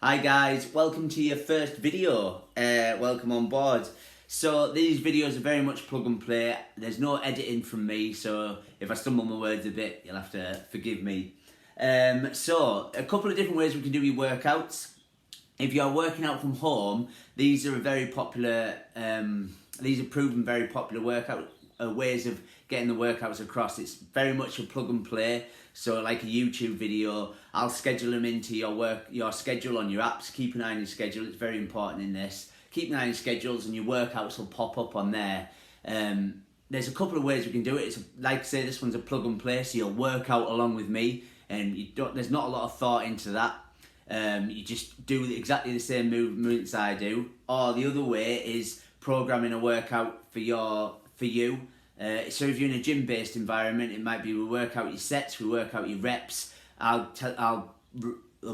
Hi guys, welcome to your first video. Welcome on board. So these videos are very much plug and play. There's no editing from me, so if I stumble my words a bit, you'll have to forgive me. So a couple of different ways we can do your workouts. If you're working out from home, these are very popular. These are proven very popular workout ways of getting the workouts across. It's very much a plug and play. So like a YouTube video, I'll schedule them into your schedule on your apps. Keep an eye on your schedule. It's very important in this. Keep an eye on your schedules, and your workouts will pop up on there. There's a couple of ways we can do it. It's like I say, this one's a plug and play, so you'll work out along with me, and there's not a lot of thought into that. You just do exactly the same movements I do. Or the other way is programming a workout for you. So if you're in a gym-based environment, it might be we work out your sets, we work out your reps. There'll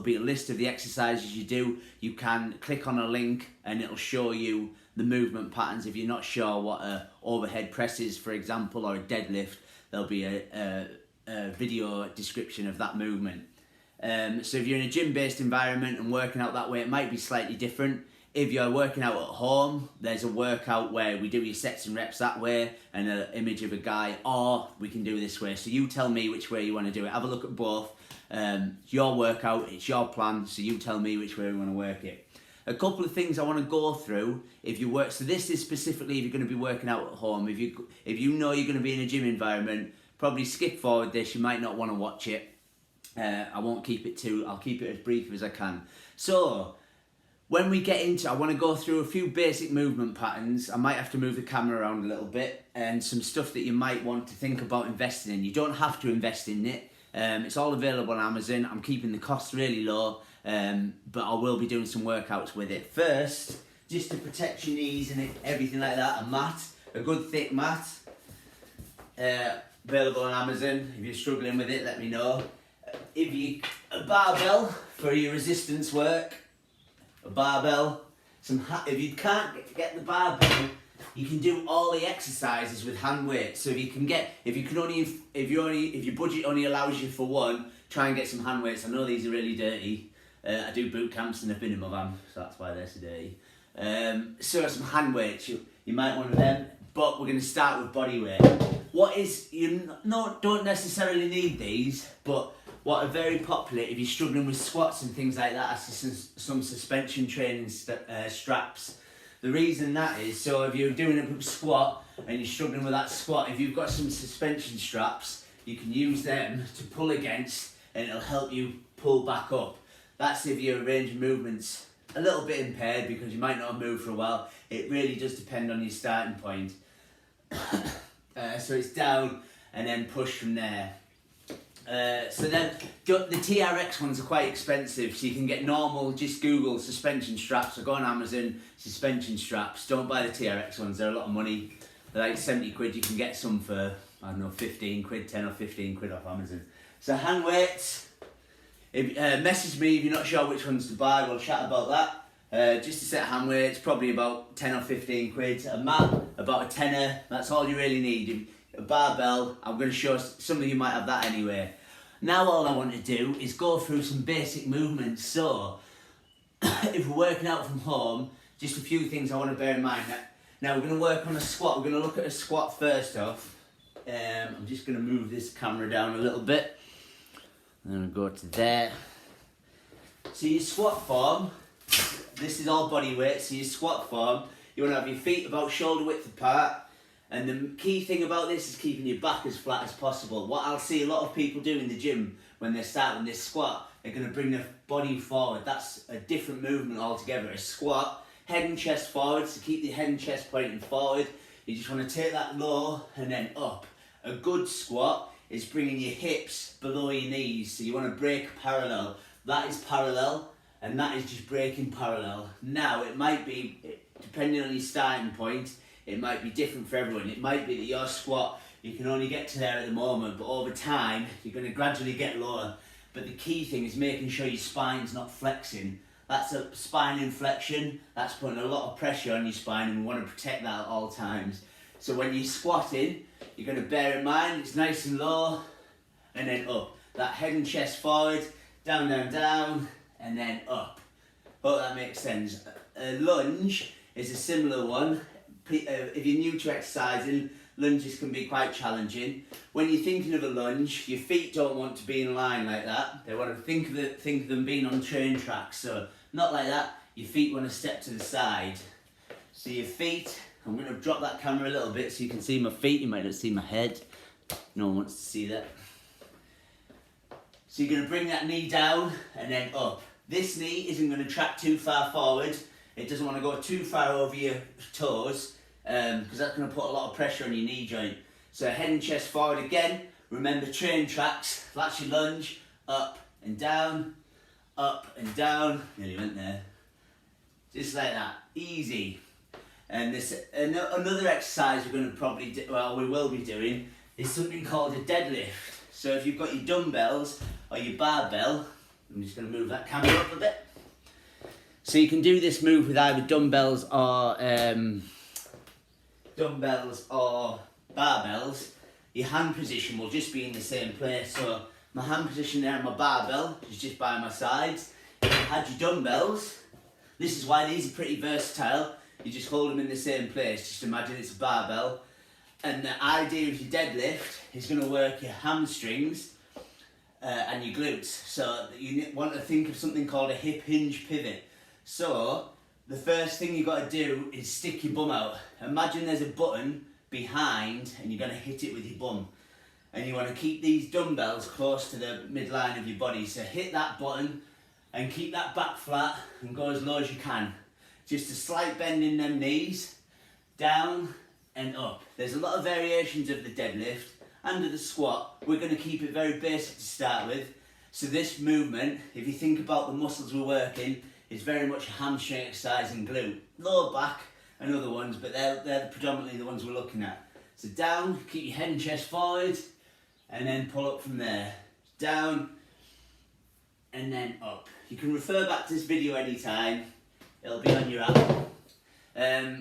be a list of the exercises you do. You can click on a link and it'll show you the movement patterns. If you're not sure what a overhead press is, for example, or a deadlift, there'll be a video description of that movement. So if you're in a gym-based environment and working out that way, it might be slightly different. If you're working out at home, there's a workout where we do your sets and reps that way and an image of a guy, or we can do this way. So you tell me which way you want to do it. Have a look at both. It's your workout, it's your plan, so you tell me which way we want to work it. A couple of things I want to go through if you work. So this is specifically if you're going to be working out at home. If you know you're going to be in a gym environment, probably skip forward this. You might not want to watch it. I'll keep it as brief as I can. So when we get into, I want to go through a few basic movement patterns. I might have to move the camera around a little bit, and some stuff that you might want to think about investing in. You don't have to invest in it. It's all available on Amazon. I'm keeping the costs really low, but I will be doing some workouts with it. First, just to protect your knees and everything like that, a good thick mat, available on Amazon. If you're struggling with it, let me know. A barbell for your resistance work. A barbell, if you can't get the barbell, you can do all the exercises with hand weights. So if your budget only allows you for one, try and get some hand weights. I know these are really dirty. I do boot camps and I've been in my van, so that's why they're so dirty. So some hand weights, you might want them, but we're going to start with body weight. Don't necessarily need these, but what are very popular if you're struggling with squats and things like that are some suspension training straps. The reason that is, so if you're doing a squat and you're struggling with that squat, if you've got some suspension straps, you can use them to pull against and it'll help you pull back up. That's if your range of movement's a little bit impaired because you might not have moved for a while. It really does depend on your starting point. So it's down and then push from there. So then the TRX ones are quite expensive, so you can get normal, just Google suspension straps or go on Amazon, suspension straps. Don't buy the TRX ones, they're a lot of money. They're like 70 quid, you can get some for, 15 quid, 10 or 15 quid off Amazon. So hand weights, message me if you're not sure which ones to buy, we'll chat about that. Just a set of hand weights, probably about 10 or 15 quid. A mat, about a tenner, that's all you really need. A barbell, I'm going to show some of you might have that anyway. Now all I want to do is go through some basic movements. So if we're working out from home, just a few things I want to bear in mind. Now we're going to work on a squat. We're going to look at a squat first off. I'm just going to move this camera down a little bit. I'm going to go to there. So your squat form, this is all body weight. So your squat form, you want to have your feet about shoulder width apart. And the key thing about this is keeping your back as flat as possible. What I'll see a lot of people do in the gym when they're starting this squat, they're going to bring their body forward. That's a different movement altogether. A squat, head and chest forward, so keep the head and chest pointing forward. You just want to take that low and then up. A good squat is bringing your hips below your knees, so you want to break parallel. That is parallel, and that is just breaking parallel. Now, it might be, depending on your starting point, it might be different for everyone. It might be that your squat, you can only get to there at the moment, but over time, you're going to gradually get lower. But the key thing is making sure your spine's not flexing. That's a spine inflection. That's putting a lot of pressure on your spine, and we want to protect that at all times. So when you're squatting, you're going to bear in mind, it's nice and low, and then up. That head and chest forward, down, down, down, and then up. Hope that makes sense. A lunge is a similar one. If you're new to exercising, lunges can be quite challenging. When you're thinking of a lunge, your feet don't want to be in line like that. They want to think of them being on train tracks. So not like that. Your feet want to step to the side. So your feet, I'm going to drop that camera a little bit so you can see my feet. You might not see my head. No one wants to see that. So you're going to bring that knee down and then up. This knee isn't going to track too far forward. It doesn't want to go too far over your toes because that's going to put a lot of pressure on your knee joint. So head and chest forward again. Remember train tracks. That's your lunge. Up and down. Up and down. Nearly went there. Just like that. Easy. And this another exercise we're going to probably do, well, we will be doing, is something called a deadlift. So if you've got your dumbbells or your barbell, I'm just going to move that camera up a bit. So you can do this move with either dumbbells or barbells. Your hand position will just be in the same place. So my hand position there on my barbell is just by my sides. If you had your dumbbells, this is why these are pretty versatile. You just hold them in the same place. Just imagine it's a barbell. And the idea of your deadlift is going to work your hamstrings and your glutes. So you want to think of something called a hip hinge pivot. So the first thing you've got to do is stick your bum out. Imagine there's a button behind and you're going to hit it with your bum. And you want to keep these dumbbells close to the midline of your body. So hit that button and keep that back flat and go as low as you can. Just a slight bend in them knees, down and up. There's a lot of variations of the deadlift and of the squat. We're going to keep it very basic to start with. So this movement, if you think about the muscles we're working, is very much a hamstring exercise and glute. Lower back and other ones, but they're predominantly the ones we're looking at. So down, keep your head and chest forward, and then pull up from there. Down, and then up. You can refer back to this video anytime. It'll be on your app.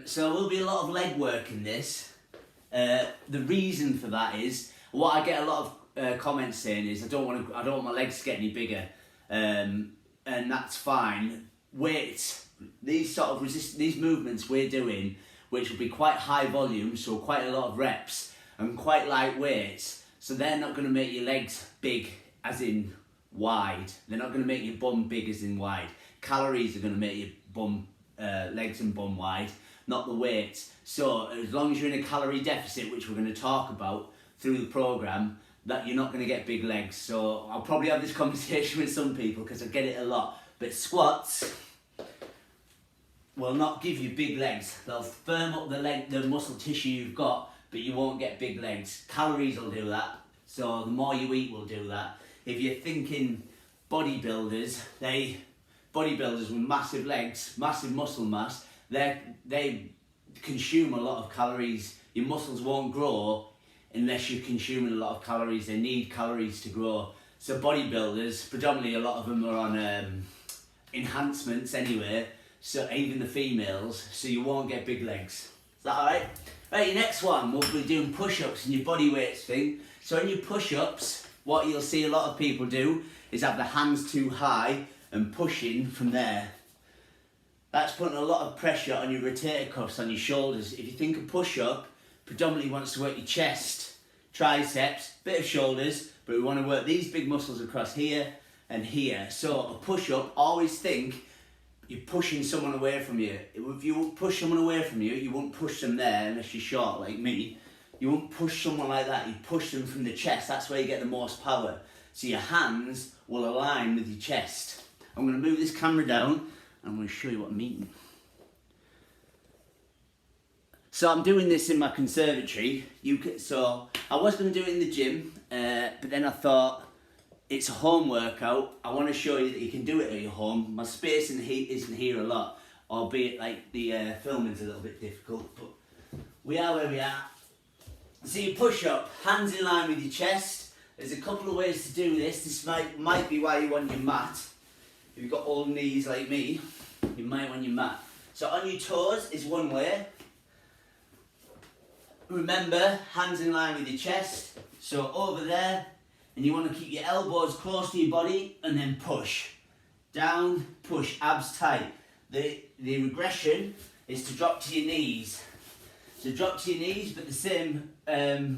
So there will be a lot of leg work in this. The reason for that is, what I get a lot of comments saying is, I don't want my legs to get any bigger, and that's fine. Weights, these movements we're doing, which will be quite high volume, so quite a lot of reps, and quite light weights, so they're not going to make your legs big as in wide. They're not going to make your bum big as in wide. Calories are going to make your legs and bum wide, not the weights. So as long as you're in a calorie deficit, which we're going to talk about through the program, that you're not going to get big legs. So I'll probably have this conversation with some people because I get it a lot. But squats will not give you big legs. They'll firm up the muscle tissue you've got, but you won't get big legs. Calories will do that. So the more you eat will do that. If you're thinking bodybuilders with massive legs, massive muscle mass, they consume a lot of calories. Your muscles won't grow unless you're consuming a lot of calories. They need calories to grow. So bodybuilders, predominantly a lot of them are on enhancements anyway, so even the females, so you won't get big legs. Is that alright? Right, your next one, we'll be doing push-ups and your body weights thing. So in your push-ups, what you'll see a lot of people do is have the hands too high and pushing from there. That's putting a lot of pressure on your rotator cuffs, on your shoulders. If you think a push-up, predominantly wants to work your chest, triceps, bit of shoulders, but we want to work these big muscles across here and here. So a push-up, always think you're pushing someone away from you. If you push someone away from you, you won't push them there unless you're short like me. You won't push someone like that, you push them from the chest. That's where you get the most power. So your hands will align with your chest. I'm going to move this camera down and I'm going to show you what I mean. So I'm doing this in my conservatory. So I was going to do it in the gym, but then I thought it's a home workout. I want to show you that you can do it at your home. My space isn't here a lot, albeit like the filming's a little bit difficult, but we are where we are. So you push up, hands in line with your chest. There's a couple of ways to do this. This might be why you want your mat. If you've got old knees like me, you might want your mat. So on your toes is one way. Remember, hands in line with your chest. So over there, and you want to keep your elbows close to your body and then push. down, push, abs tight. The regression is to drop to your knees. So drop to your knees, but the same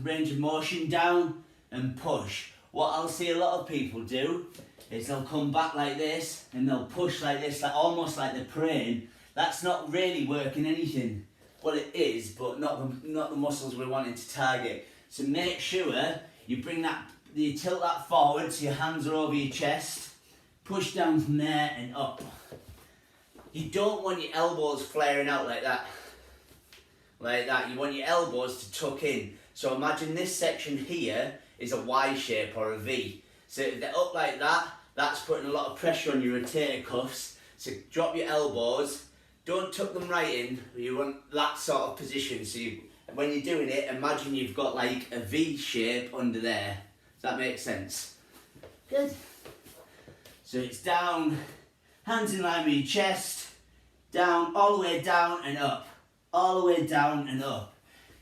range of motion, down and push. What I'll see a lot of people do is they'll come back like this and they'll push like this, like almost like they're praying. That's not really working anything. Well, it is, but not the muscles we're wanting to target. So make sure you tilt that forward so your hands are over your chest. Push down from there and up. You don't want your elbows flaring out like that. Like that. You want your elbows to tuck in. So imagine this section here is a Y shape or a V. So if they're up like that, that's putting a lot of pressure on your rotator cuffs. So drop your elbows. Don't tuck them right in. You want that sort of position. So when you're doing it, imagine you've got like a V shape under there. Does that make sense? Good. So it's down, hands in line with your chest, down, all the way down and up. All the way down and up.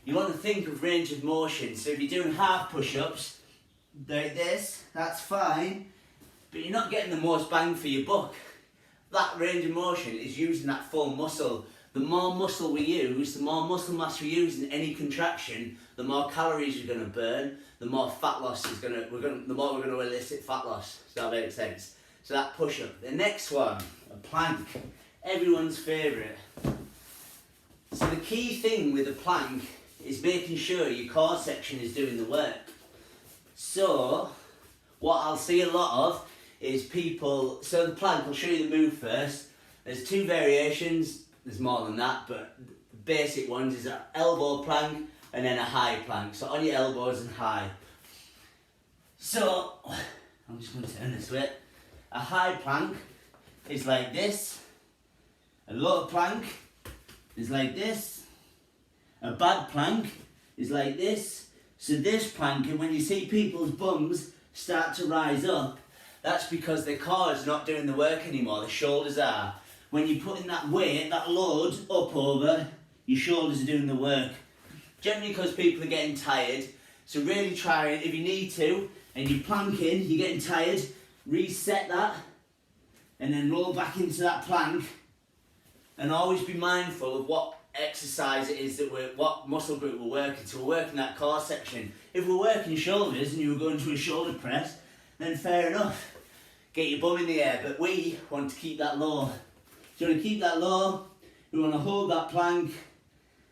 You want to think of range of motion. So if you're doing half push-ups, like this, that's fine. But you're not getting the most bang for your buck. That range of motion is using that full muscle. The more muscle we use, the more muscle mass we use in any contraction, the more calories you're going to burn, the more fat loss the more we're going to elicit fat loss. Does that make sense? So that push-up. The next one, a plank. Everyone's favourite. So the key thing with a plank is making sure your core section is doing the work. So what I'll see a lot of is people, so the plank, I'll show you the move first. There's two variations, there's more than that, but the basic ones is an elbow plank and then a high plank. So on your elbows and high. So, I'm just going to turn this way. A high plank is like this. A low plank is like this. A bad plank is like this. So this plank, and when you see people's bums start to rise up, that's because their core is not doing the work anymore, the shoulders are. When you're putting that weight, that load up over, your shoulders are doing the work. Generally because people are getting tired, so really try it if you need to, and you're planking, you're getting tired, reset that, and then roll back into that plank, and always be mindful of what exercise it is what muscle group we're working. So we're working that core section. If we're working shoulders and you were going to a shoulder press, then fair enough, get your bum in the air, but we want to keep that low. So you want to keep that low, you want to hold that plank,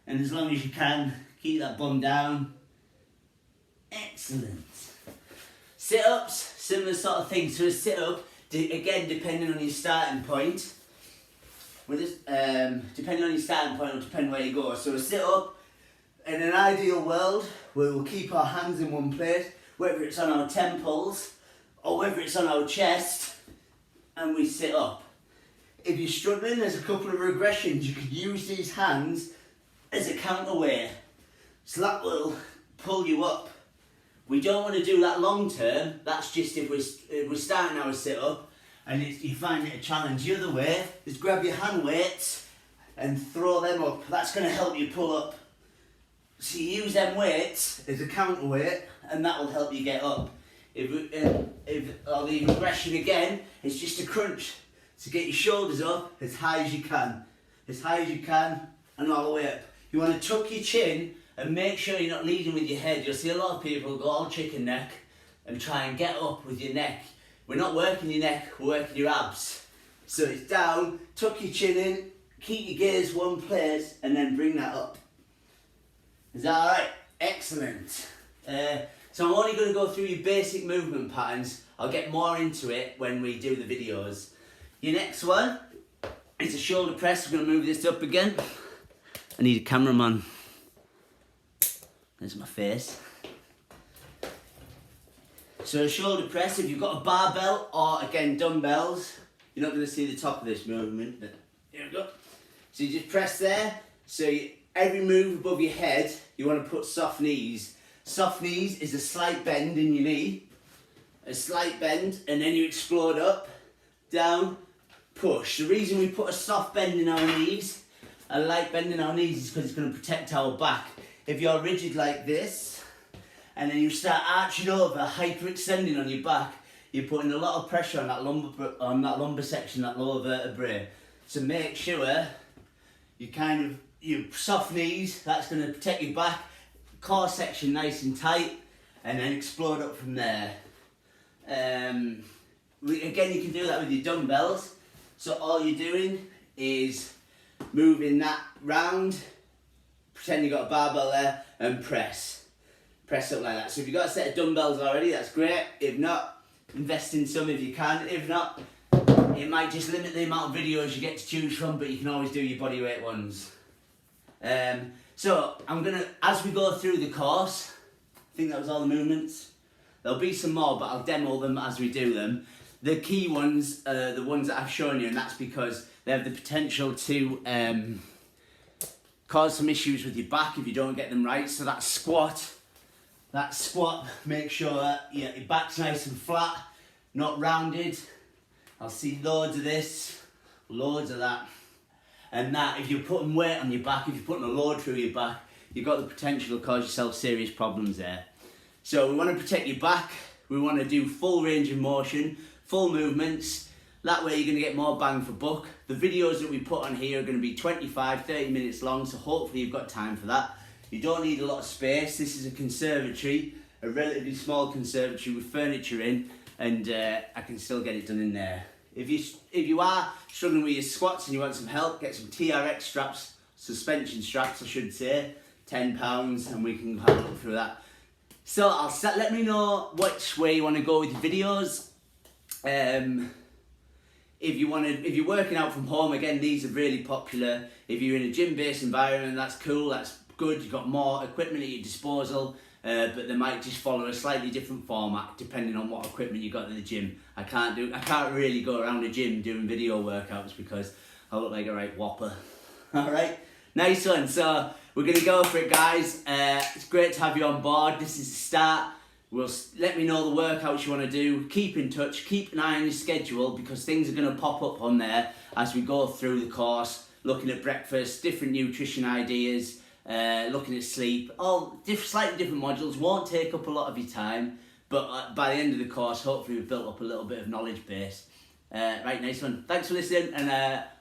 and as long as you can, keep that bum down. Excellent. Sit-ups, similar sort of thing. So a sit-up, again, depending on your starting point, depending on your starting point will depend where you go. So a sit-up, in an ideal world, we will keep our hands in one place, whether it's on our temples, or whether it's on our chest, and we sit up. If you're struggling, there's a couple of regressions. You could use these hands as a counterweight. So that will pull you up. We don't want to do that long term. That's just if we're starting our sit up and you find it a challenge. The other way is grab your hand weights and throw them up. That's going to help you pull up. So you use them weights as a counterweight and that will help you get up. Or the regression again is just a crunch. So get your shoulders up as high as you can. As high as you can and all the way up. You want to tuck your chin and make sure you're not leading with your head. You'll see a lot of people go all chicken neck and try and get up with your neck. We're not working your neck, we're working your abs. So it's down, tuck your chin in, keep your gaze one place and then bring that up. Is that alright? Excellent. So I'm only going to go through your basic movement patterns. I'll get more into it when we do the videos. Your next one is a shoulder press. We're going to move this up again. I need a cameraman. There's my face. So a shoulder press, if you've got a barbell or again dumbbells, you're not going to see the top of this movement, but here we go. So you just press there. So every move above your head, you want to put soft knees. Soft knees is a slight bend in your knee, a slight bend, and then you explode up, down, push. The reason we put a soft bend in our knees, a light bend in our knees, is because it's going to protect our back. If you're rigid like this, and then you start arching over, hyperextending on your back, you're putting a lot of pressure on that lumbar section, that lower vertebrae. So make sure your soft knees, that's going to protect your back, core section nice and tight, and then explode up from there. Again, you can do that with your dumbbells. So all you're doing is moving that round, pretend you've got a barbell there, and press up like that. So if you've got a set of dumbbells already, that's great. If not, invest in some if you can. If not, it might just limit the amount of videos you get to choose from, but you can always do your bodyweight ones. So I'm gonna, as we go through the course, I think that was all the movements. There'll be some more, but I'll demo them as we do them. The key ones are the ones that I've shown you, and that's because they have the potential to cause some issues with your back if you don't get them right. So that squat, make sure that your back's nice and flat, not rounded. I'll see loads of this, loads of that. And that, if you're putting weight on your back, if you're putting a load through your back, you've got the potential to cause yourself serious problems there. So we want to protect your back, we want to do full range of motion, full movements. That way you're going to get more bang for buck. The videos that we put on here are going to be 25-30 minutes long, so hopefully you've got time for that. You don't need a lot of space. This is a conservatory, a relatively small conservatory with furniture in, and I can still get it done in there. If you are struggling with your squats and you want some help, get some TRX straps, suspension straps I should say, £10, and we can have a look through that. So let me know which way you want to go with your videos. If you're working out from home, again, these are really popular. If you're in a gym-based environment, that's cool, that's good. You've got more equipment at your disposal, but they might just follow a slightly different format depending on what equipment you got in the gym. I can't really go around the gym doing video workouts because I look like a right whopper. All right, nice one. So we're gonna go for it, guys. It's great to have you on board. This is the start. Let me know the workouts you want to do. Keep in touch, keep an eye on your schedule because things are going to pop up on there as we go through the course, looking at breakfast, different nutrition ideas, looking at sleep, all slightly different modules. Won't take up a lot of your time, but by the end of the course, hopefully we've built up a little bit of knowledge base. Right, nice one. Thanks for listening, and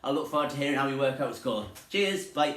I look forward to hearing how your workouts go. Cheers, bye.